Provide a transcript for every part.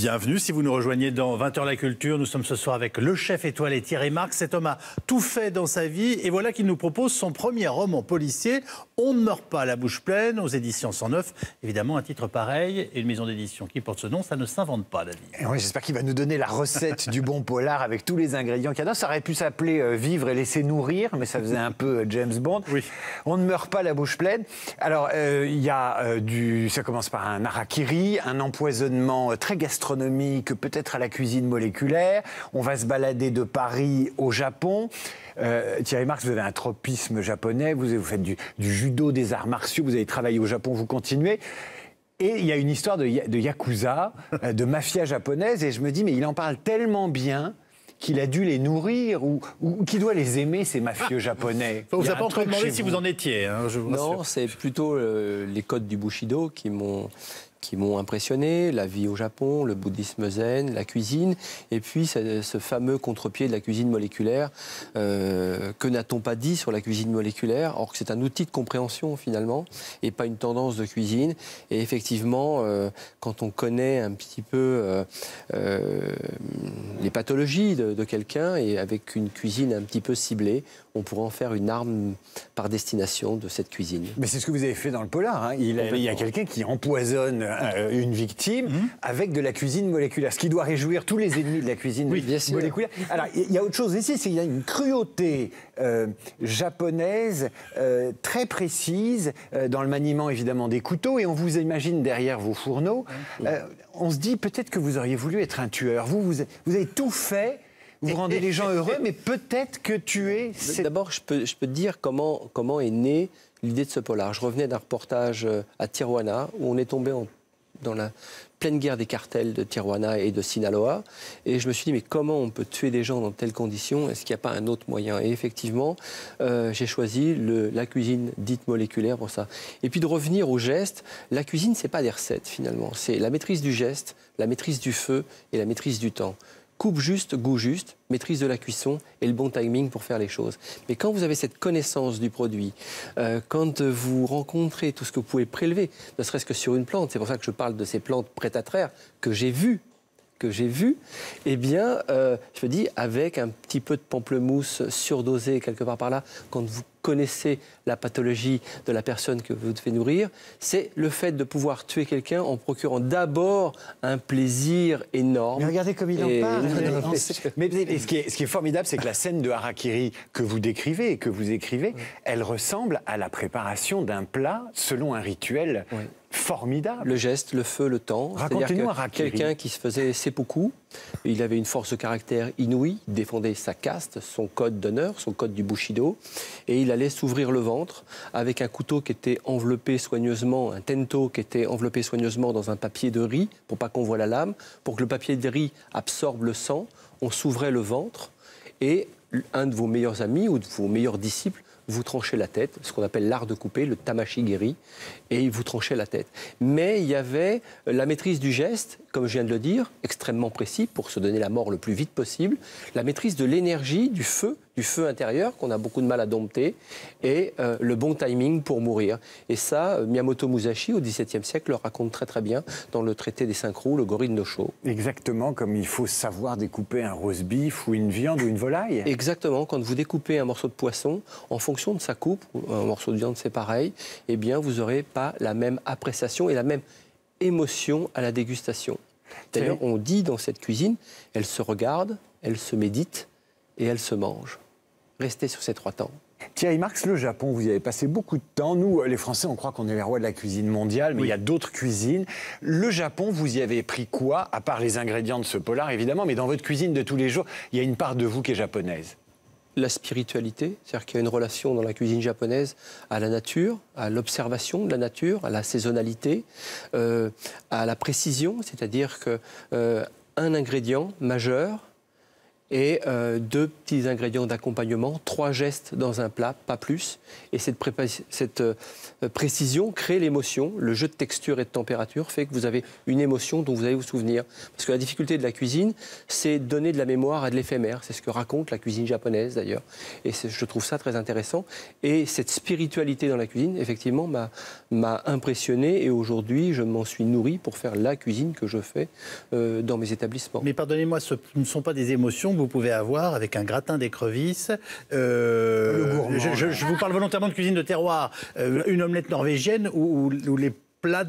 Bienvenue si vous nous rejoignez dans 20h la culture. Nous sommes ce soir avec le chef étoilé Thierry Marx. Cet homme a tout fait dans sa vie et voilà qu'il nous propose son premier roman policier. On ne meurt pas la bouche pleine aux éditions 109. Évidemment, un titre pareil et une maison d'édition qui porte ce nom, ça ne s'invente pas, David. Oui, j'espère qu'il va nous donner la recette du bon polar avec tous les ingrédients qu'il y a dedans. Ça aurait pu s'appeler Vivre et laisser nourrir, mais ça faisait un peu James Bond. Oui. On ne meurt pas la bouche pleine. Alors, il y a ça commence par un harakiri, un empoisonnement très gastronomique, peut-être à la cuisine moléculaire. On va se balader de Paris au Japon. Thierry Marx, vous avez un tropisme japonais, vous faites du judo, des arts martiaux, vous avez travaillé au Japon, vous continuez. Et il y a une histoire de yakuza, de mafia japonaise, et je me dis, mais il en parle tellement bien qu'il a dû les nourrir, ou qu'il doit les aimer, ces mafieux japonais. On vous a pas encore demandé si vous en étiez, hein, je vous rassure. Non, c'est plutôt les codes du Bushido qui m'ont impressionné, la vie au Japon, le bouddhisme zen, la cuisine, et puis ce fameux contre-pied de la cuisine moléculaire. Que n'a-t-on pas dit sur la cuisine moléculaire, or que c'est un outil de compréhension finalement, et pas une tendance de cuisine. Et effectivement, quand on connaît un petit peu les pathologies de quelqu'un, et avec une cuisine un petit peu ciblée, on pourrait en faire une arme par destination de cette cuisine. Mais c'est ce que vous avez fait dans le polar. Hein. Il y a quelqu'un qui empoisonne une victime avec de la cuisine moléculaire, ce qui doit réjouir tous les ennemis de la cuisine moléculaire. Alors, il y a autre chose ici, c'est qu'il y a une cruauté japonaise très précise dans le maniement, évidemment, des couteaux, et on vous imagine derrière vos fourneaux. On se dit peut-être que vous auriez voulu être un tueur. Vous avez tout fait. Vous rendez les gens heureux, mais peut-être que tuer... D'abord, je peux te dire comment est née l'idée de ce polar. Je revenais d'un reportage à Tijuana, où on est tombé dans la pleine guerre des cartels de Tijuana et de Sinaloa. Et je me suis dit, mais comment on peut tuer des gens dans telles conditions? Est-ce qu'il n'y a pas un autre moyen? Et effectivement, j'ai choisi la cuisine dite moléculaire pour ça. Et puis de revenir au geste, la cuisine, c'est pas des recettes finalement. C'est la maîtrise du geste, la maîtrise du feu et la maîtrise du temps. Coupe juste, goût juste, maîtrise de la cuisson et le bon timing pour faire les choses. Mais quand vous avez cette connaissance du produit, quand vous rencontrez tout ce que vous pouvez prélever, ne serait-ce que sur une plante, c'est pour ça que je parle de ces plantes prêtes à traire que j'ai vues, eh bien, je me dis, avec un petit peu de pamplemousse surdosé quelque part par là, quand vous connaissez la pathologie de la personne que vous devez nourrir, c'est le fait de pouvoir tuer quelqu'un en procurant d'abord un plaisir énorme. Mais regardez comme il en parle. Mais ce qui est formidable, c'est que la scène de harakiri que vous décrivez et que vous écrivez, elle ressemble à la préparation d'un plat selon un rituel formidable. Le geste, le feu, le temps. Racontez-nous un harakiri. Quelqu'un qui se faisait seppuku, il avait une force de caractère inouïe, il défendait sa caste, son code d'honneur, son code du Bushido, et il allait s'ouvrir le ventre avec un couteau qui était enveloppé soigneusement, un tento qui était enveloppé soigneusement dans un papier de riz pour pas qu'on voie la lame, pour que le papier de riz absorbe le sang. On s'ouvrait le ventre et un de vos meilleurs amis ou de vos meilleurs disciples vous tranchez la tête, ce qu'on appelle l'art de couper, le tamashigiri, et il vous tranchait la tête. Mais il y avait la maîtrise du geste, comme je viens de le dire, extrêmement précis pour se donner la mort le plus vite possible, la maîtrise de l'énergie, du feu intérieur, qu'on a beaucoup de mal à dompter, et le bon timing pour mourir. Et ça, Miyamoto Musashi, au XVIIe siècle, le raconte très très bien dans le traité des 5 roues, le gorille no Sho. Exactement comme il faut savoir découper un roast beef ou une viande ou une volaille. Exactement, quand vous découpez un morceau de poisson, en fonction de sa coupe, un morceau de viande c'est pareil, eh bien vous n'aurez pas la même appréciation et la même émotion à la dégustation. D'ailleurs, on dit dans cette cuisine, elle se regarde, elle se médite et elle se mange. Restez sur ces 3 temps. Thierry Marx, le Japon, vous y avez passé beaucoup de temps. Nous, les Français, on croit qu'on est les rois de la cuisine mondiale, mais il y a d'autres cuisines. Le Japon, vous y avez pris quoi, à part les ingrédients de ce polar, évidemment, mais dans votre cuisine de tous les jours, il y a une part de vous qui est japonaise. La spiritualité, c'est-à-dire qu'il y a une relation dans la cuisine japonaise à la nature, à l'observation de la nature, à la saisonnalité, à la précision, c'est-à-dire qu'un ingrédient majeur et 2 petits ingrédients d'accompagnement, 3 gestes dans un plat, pas plus. Et cette précision crée l'émotion. Le jeu de texture et de température fait que vous avez une émotion dont vous allez vous souvenir. Parce que la difficulté de la cuisine, c'est donner de la mémoire à de l'éphémère. C'est ce que raconte la cuisine japonaise d'ailleurs. Et je trouve ça très intéressant. Et cette spiritualité dans la cuisine, effectivement, m'a impressionné. Et aujourd'hui, je m'en suis nourri pour faire la cuisine que je fais dans mes établissements. Mais pardonnez-moi, ce ne sont pas des émotions que vous pouvez avoir avec un gratin d'écrevisses. Le gourmand. Je vous parle volontairement de cuisine de terroir, une omelette norvégienne ou les plats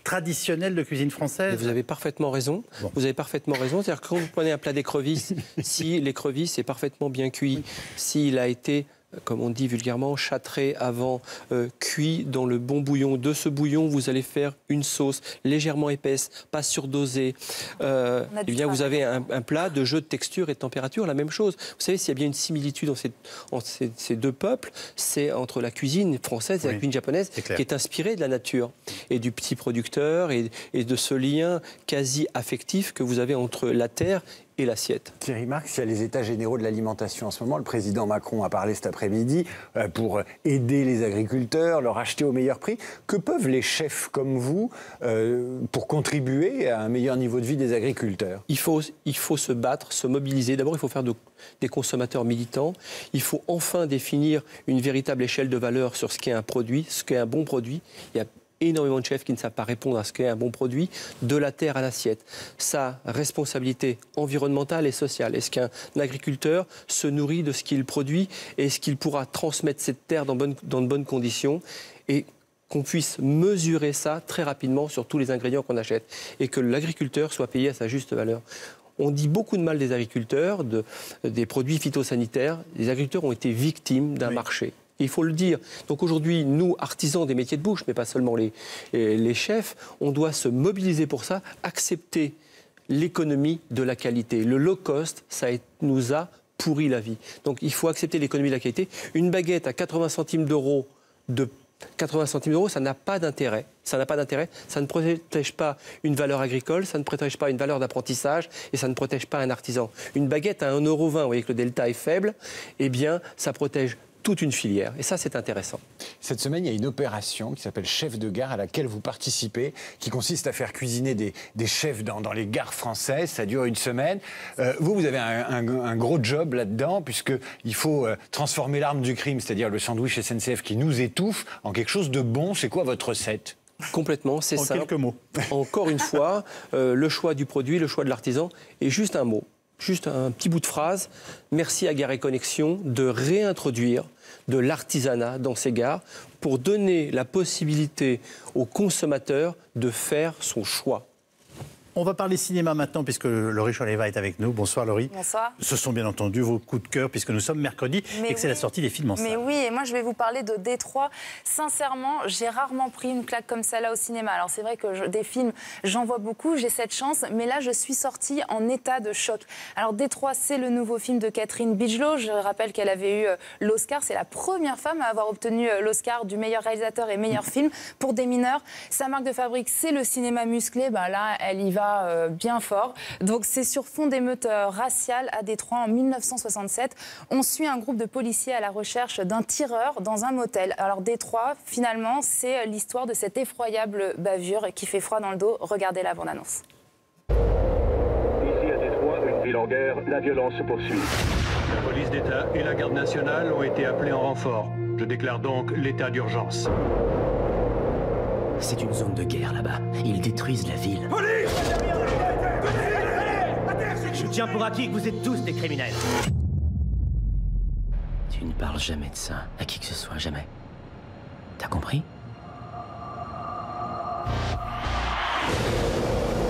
traditionnels de cuisine française. Vous avez parfaitement raison. Bon. Vous avez parfaitement raison. C'est-à-dire que quand vous prenez un plat d'écrevisses, si l'écrevisse est parfaitement bien cuit, s'il a été, comme on dit vulgairement, châtré avant, cuit dans le bon bouillon. De ce bouillon, vous allez faire une sauce légèrement épaisse, pas surdosée. Eh bien, vous avez un plat de jeu de texture et de température, la même chose. Vous savez, s'il y a bien une similitude entre ces 2 peuples, c'est entre la cuisine française et la cuisine japonaise, qui est inspirée de la nature et du petit producteur et de ce lien quasi affectif que vous avez entre la terre et l'assiette. Thierry Marx, il y a les états généraux de l'alimentation en ce moment. Le président Macron a parlé cet après-midi pour aider les agriculteurs, leur acheter au meilleur prix. Que peuvent les chefs comme vous pour contribuer à un meilleur niveau de vie des agriculteurs ? Il faut se battre, se mobiliser. D'abord, il faut faire des consommateurs militants. Il faut enfin définir une véritable échelle de valeur sur ce qu'est un produit, ce qu'est un bon produit. Il y a énormément de chefs qui ne savent pas répondre à ce qu'est un bon produit, de la terre à l'assiette. Sa responsabilité environnementale et sociale. Est-ce qu'un agriculteur se nourrit de ce qu'il produit et est-ce qu'il pourra transmettre cette terre dans de bonnes conditions et qu'on puisse mesurer ça très rapidement sur tous les ingrédients qu'on achète et que l'agriculteur soit payé à sa juste valeur. On dit beaucoup de mal des agriculteurs, des produits phytosanitaires. Les agriculteurs ont été victimes d'un marché. Il faut le dire. Donc aujourd'hui, nous, artisans des métiers de bouche, mais pas seulement les chefs, on doit se mobiliser pour ça, accepter l'économie de la qualité. Le low cost, ça nous a pourri la vie. Donc il faut accepter l'économie de la qualité. Une baguette à 80 centimes d'euros, ça n'a pas d'intérêt. Ça n'a pas d'intérêt. Ça ne protège pas une valeur agricole, ça ne protège pas une valeur d'apprentissage et ça ne protège pas un artisan. Une baguette à 1,20 €, vous voyez que le delta est faible, eh bien, ça protège toute une filière. Et ça, c'est intéressant. Cette semaine, il y a une opération qui s'appelle Chef de gare à laquelle vous participez, qui consiste à faire cuisiner des chefs dans les gares françaises. Ça dure une semaine. Vous avez un gros job là-dedans, puisqu'il faut transformer l'arme du crime, c'est-à-dire le sandwich SNCF qui nous étouffe, en quelque chose de bon. C'est quoi votre recette ? Complètement, c'est simple. En quelques mots. Encore une fois, le choix du produit, le choix de l'artisan, et juste un mot. Juste un petit bout de phrase. Merci à Gare et Connexion de réintroduire de l'artisanat dans ces gares pour donner la possibilité aux consommateurs de faire son choix. On va parler cinéma maintenant, puisque Laurie Choleva est avec nous. Bonsoir Laurie. Bonsoir. Ce sont bien entendu vos coups de cœur, puisque nous sommes mercredi et que c'est la sortie des films en salle. Mais oui, et moi je vais vous parler de Détroit. Sincèrement, j'ai rarement pris une claque comme celle-là au cinéma. Alors c'est vrai que des films, j'en vois beaucoup, j'ai cette chance, mais là je suis sortie en état de choc. Alors Détroit, c'est le nouveau film de Catherine Bigelow. Je rappelle qu'elle avait eu l'Oscar. C'est la première femme à avoir obtenu l'Oscar du meilleur réalisateur et meilleur film pour des mineurs. Sa marque de fabrique, c'est le cinéma musclé. Ben là, elle y va bien fort. Donc c'est sur fond d'émeutes raciales à Détroit en 1967. On suit un groupe de policiers à la recherche d'un tireur dans un motel. Alors Détroit, finalement, c'est l'histoire de cette effroyable bavure qui fait froid dans le dos. Regardez la bande-annonce. Ici à Détroit, une ville en guerre, la violence se poursuit. La police d'État et la garde nationale ont été appelés en renfort. Je déclare donc l'état d'urgence. C'est une zone de guerre là-bas. Ils détruisent la ville. Police! Je tiens pour acquis que vous êtes tous des criminels. Tu ne parles jamais de ça à qui que ce soit, jamais. T'as compris?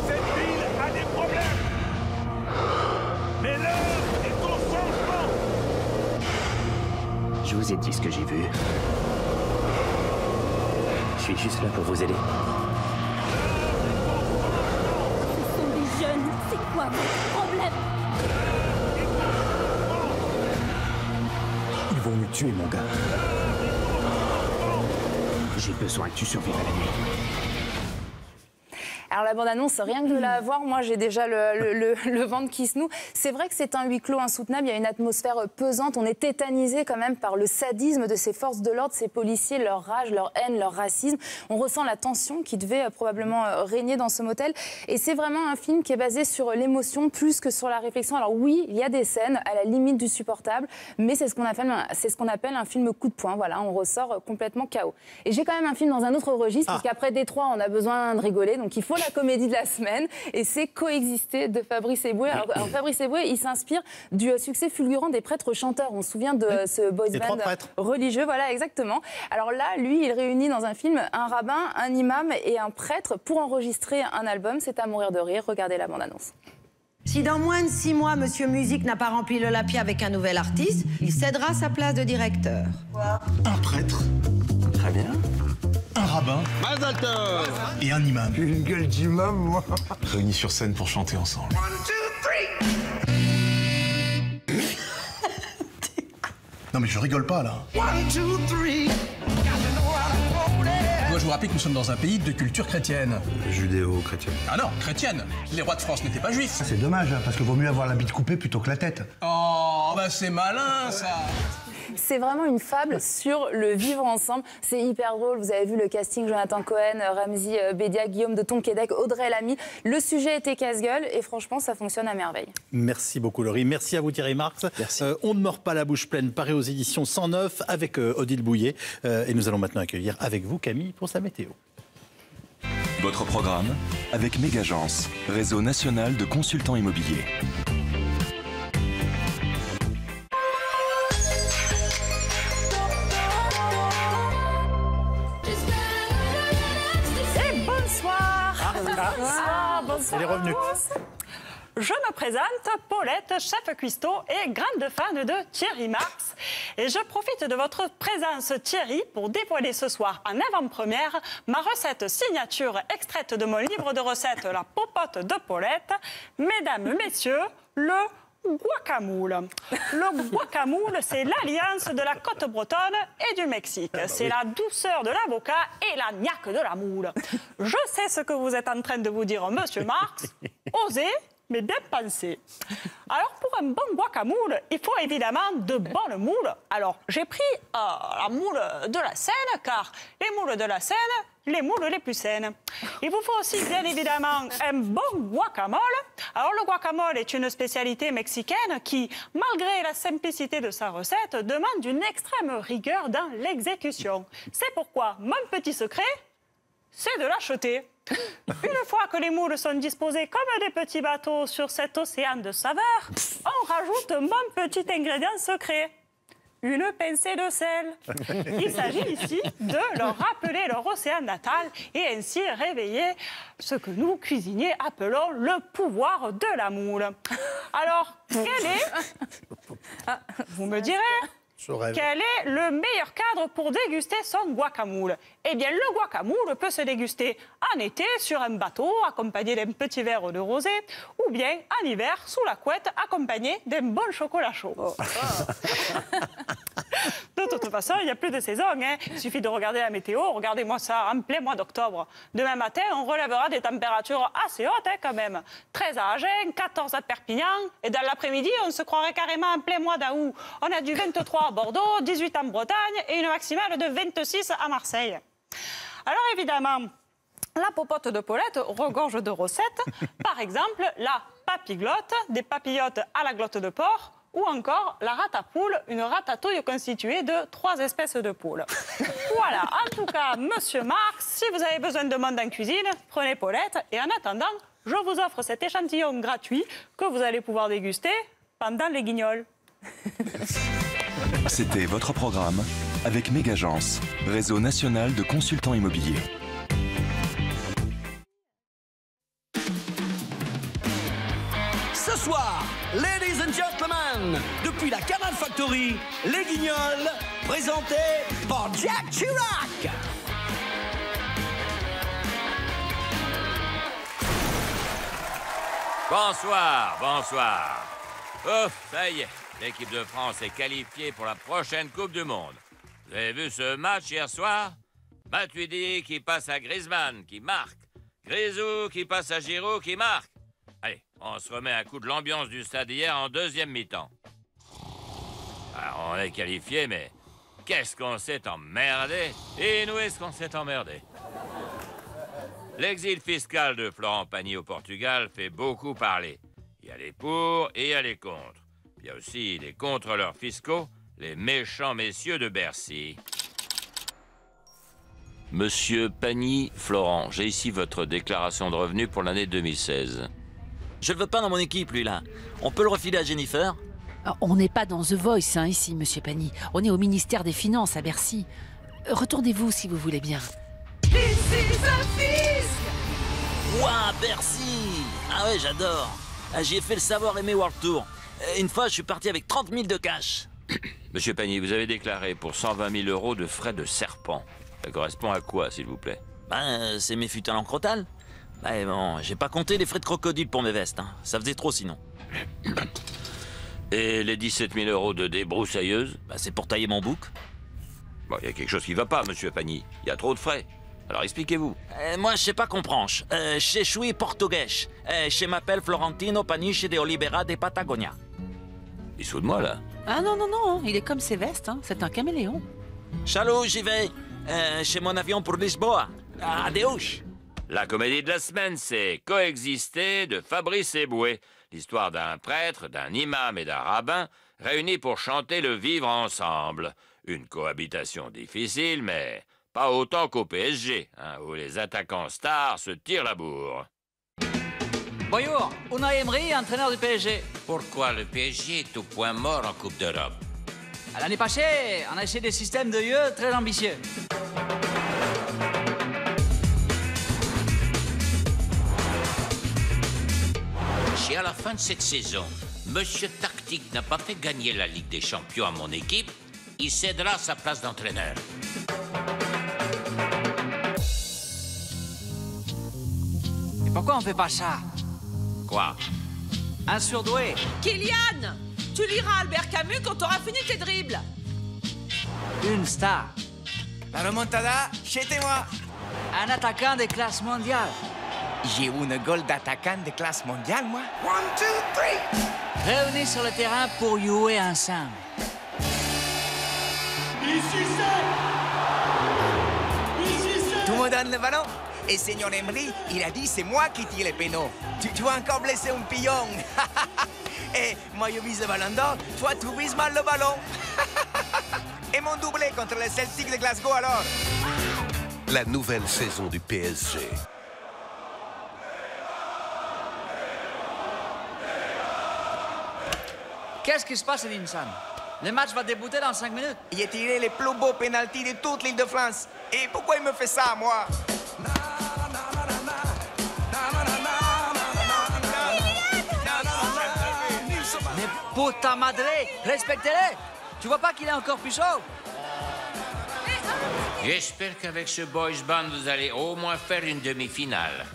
Cette ville a des problèmes. Mais l'heure est au changement. Je vous ai dit ce que j'ai vu. Je suis juste là pour vous aider. Ce sont des jeunes. C'est quoi votre problème? Ils vont nous tuer, mon gars. J'ai besoin que tu survives à la nuit. Alors la bande-annonce, rien que de la voir, moi j'ai déjà le ventre qui se noue. C'est vrai que c'est un huis clos insoutenable, il y a une atmosphère pesante, on est tétanisé quand même par le sadisme de ces forces de l'ordre, ces policiers, leur rage, leur haine, leur racisme. On ressent la tension qui devait probablement régner dans ce motel. Et c'est vraiment un film qui est basé sur l'émotion plus que sur la réflexion. Alors oui, il y a des scènes à la limite du supportable, mais c'est ce qu'on appelle un film coup de poing. Voilà, on ressort complètement KO. Et j'ai quand même un film dans un autre registre, parce qu'après Détroit, on a besoin de rigoler, donc il faut la comédie de la semaine, et c'est Coexister de Fabrice Eboué. Alors Fabrice Eboué, il s'inspire du succès fulgurant des prêtres chanteurs. On se souvient de ce boys band religieux, voilà, exactement. Alors là, lui, il réunit dans un film un rabbin, un imam et un prêtre pour enregistrer un album. C'est à mourir de rire. Regardez la bande-annonce. Si dans moins de 6 mois, Monsieur Musique n'a pas rempli l'Olympia avec un nouvel artiste, il cédera sa place de directeur. Un prêtre. Très bien. Un rabbin. Et un imam. J'ai une gueule d'imam, moi. Réunis sur scène pour chanter ensemble. Non mais je rigole pas là. Moi, je vous rappelle que nous sommes dans un pays de culture chrétienne. Judéo-chrétienne. Ah non, chrétienne. Les rois de France n'étaient pas juifs. C'est dommage, hein, parce que vaut mieux avoir la bite coupée plutôt que la tête. Oh, bah c'est malin, ça. C'est vraiment une fable sur le vivre ensemble. C'est hyper drôle. Vous avez vu le casting, Jonathan Cohen, Ramzy Bédia, Guillaume de Tonquédec, Audrey Lamy. Le sujet était casse-gueule et franchement, ça fonctionne à merveille. Merci beaucoup, Laurie. Merci à vous, Thierry Marx. On ne meurt pas la bouche pleine, paru aux éditions 109 avec Odile Bouillet. Et nous allons maintenant accueillir avec vous Camille pour sa météo. Votre programme avec Mégagence, réseau national de consultants immobiliers. Bonsoir. Elle est revenue. Je me présente, Paulette, chef cuistot et grande fan de Thierry Marx. Et je profite de votre présence, Thierry, pour dévoiler ce soir en avant-première ma recette signature extraite de mon livre de recettes, La Popote de Paulette. Mesdames, messieurs, le guacamoule. Le guacamoule, c'est l'alliance de la côte bretonne et du Mexique. C'est la douceur de l'avocat et la niaque de la moule. Je sais ce que vous êtes en train de vous dire, monsieur Marx. Osez, mais bien pensé. Alors, pour un bon guacamoule, il faut évidemment de bonnes moules. Alors, j'ai pris la moule de la Seine, car les moules de la Seine, les moules les plus saines. Il vous faut aussi, bien évidemment, un bon guacamole. Alors, le guacamole est une spécialité mexicaine qui, malgré la simplicité de sa recette, demande une extrême rigueur dans l'exécution. C'est pourquoi mon petit secret, c'est de l'acheter. Une fois que les moules sont disposés comme des petits bateaux sur cet océan de saveurs, on rajoute mon petit ingrédient secret. Une pincée de sel. Il s'agit ici de leur rappeler leur océan natal et ainsi réveiller ce que nous, cuisiniers, appelons le pouvoir de la moule. Alors, quel est... Vous me direz... Quel est le meilleur cadre pour déguster son guacamoule? Eh bien, le guacamoule peut se déguster en été sur un bateau accompagné d'un petit verre de rosé ou bien en hiver sous la couette accompagné d'un bon chocolat chaud. De toute façon, il n'y a plus de saison. Hein. Il suffit de regarder la météo. Regardez-moi ça en plein mois d'octobre. Demain matin, on relèvera des températures assez hautes hein, quand même. 13 à Agen, 14 à Perpignan. Et dans l'après-midi, on se croirait carrément en plein mois d'août. On a du 23 à Bordeaux, 18 en Bretagne et une maximale de 26 à Marseille. Alors évidemment, la popote de Paulette regorge de recettes. Par exemple, la papillote, des papillotes à la glotte de porc, ou encore la ratapoule, une ratatouille constituée de 3 espèces de poules. Voilà, en tout cas, monsieur Marx, si vous avez besoin de monde en cuisine, prenez Paulette. Et en attendant, je vous offre cet échantillon gratuit que vous allez pouvoir déguster pendant les guignols. C'était votre programme avec Mégagence, réseau national de consultants immobiliers. Ce soir, ladies and gentlemen, depuis la Canal Factory, les Guignols, présentés par Jack Chirac. Bonsoir, bonsoir. Ouf, ça y est, l'équipe de France est qualifiée pour la prochaine Coupe du Monde. Vous avez vu ce match hier soir? Matuidi qui passe à Griezmann, qui marque. Grisou qui passe à Giroud qui marque. Allez, on se remet un coup de l'ambiance du stade hier en deuxième mi-temps. Alors, on est qualifié, mais qu'est-ce qu'on s'est emmerdé? Et nous, est-ce qu'on s'est emmerdé? L'exil fiscal de Florent Pagny au Portugal fait beaucoup parler. Il y a les pour et il y a les contre. Il y a aussi les contrôleurs fiscaux, les méchants messieurs de Bercy. Monsieur Pagny, Florent, j'ai ici votre déclaration de revenus pour l'année 2016. Je le veux pas dans mon équipe, lui, là. On peut le refiler à Jennifer? On n'est pas dans The Voice, hein, ici, monsieur Pagny. On est au ministère des Finances, à Bercy. Retournez-vous, si vous voulez bien. Ouah, Bercy! Ah ouais, j'adore. J'y ai fait le savoir-aimer World Tour. Une fois, je suis parti avec 30 000 de cash. Monsieur Pagny, vous avez déclaré pour 120 000 € de frais de serpent. Ça correspond à quoi, s'il vous plaît? Ben, c'est mes futurs en crotal. Ben bon, j'ai pas compté les frais de crocodile pour mes vestes. Hein. Ça faisait trop, sinon. Et les 17 000 € de débroussailleuse? Ben, c'est pour tailler mon bouc. Bon, il y a quelque chose qui va pas, monsieur Pagny. Il y a trop de frais. Alors expliquez-vous. Moi, je sais pas comprendre. Je suis portugais. Je m'appelle Florentino Paniche de Oliveira de Patagonia. Il se fout de moi, là? Ah non, non, non, il est comme ses vestes, hein. C'est un caméléon. Chalou, j'y vais. Chez mon avion pour Lisboa. Adeus. La comédie de la semaine, c'est Coexister de Fabrice Eboué. L'histoire d'un prêtre, d'un imam et d'un rabbin réunis pour chanter le vivre ensemble. Une cohabitation difficile, mais pas autant qu'au PSG, hein, où les attaquants stars se tirent la bourre. Bonjour, Unai Emery, entraîneur du PSG. Pourquoi le PSG est au point mort en Coupe d'Europe? L'année passée, on a essayé des systèmes de jeu très ambitieux. Si à la fin de cette saison, Monsieur Tactique n'a pas fait gagner la Ligue des Champions à mon équipe, il cédera sa place d'entraîneur. Et pourquoi on fait pas ça? Quoi? Un surdoué. Kylian, tu liras Albert Camus quand t'auras fini tes dribbles. Une star. La remontada, chez moi. Un attaquant de classe mondiale. J'ai une goal d'attaquant de classe mondiale, moi. 1, 2, 3. Réunis sur le terrain pour jouer ensemble. Tout le monde donne le ballon. Et Seigneur Emery, il a dit c'est moi qui tire les pénaux. Tu vas encore blesser un pion. Et moi je vise le ballon d'or, toi tu vises mal le ballon. Et mon doublé contre le Celtic de Glasgow alors. La nouvelle saison du PSG. Qu'est-ce qui se passe à Vincent? Le match va débuter dans 5 minutes. Il a tiré les plus beaux pénaltys de toute l'île de France. Et pourquoi il me fait ça, moi? Mais puta madre, respectez-les. Tu vois pas qu'il est encore plus chaud? J'espère qu'avec ce boys band, vous allez au moins faire une demi-finale.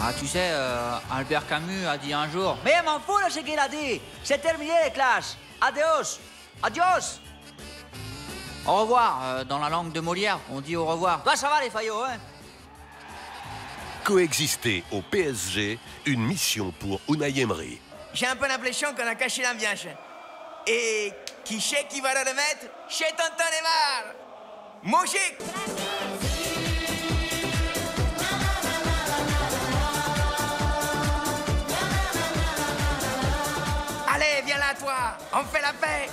Ah, tu sais, Albert Camus a dit un jour... Mais m'en fous de ce qu'il a dit. C'est terminé les classes. Adios. Adios. Au revoir. Dans la langue de Molière, on dit au revoir. Toi, ça va, les faillots, hein? Coexister au PSG, une mission pour Unai Emery. J'ai un peu l'impression qu'on a caché l'ambiance. Et qui sait qui va le remettre? Chez Tonton Neymar. Mogic. Allez, viens là, toi. On fait la paix.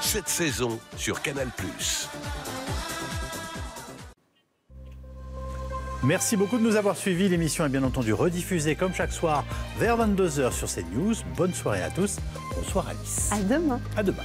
Cette saison sur Canal+. Merci beaucoup de nous avoir suivis. L'émission est bien entendu rediffusée comme chaque soir vers 22h sur CNews. Bonne soirée à tous. Bonsoir Alice. À demain. À demain.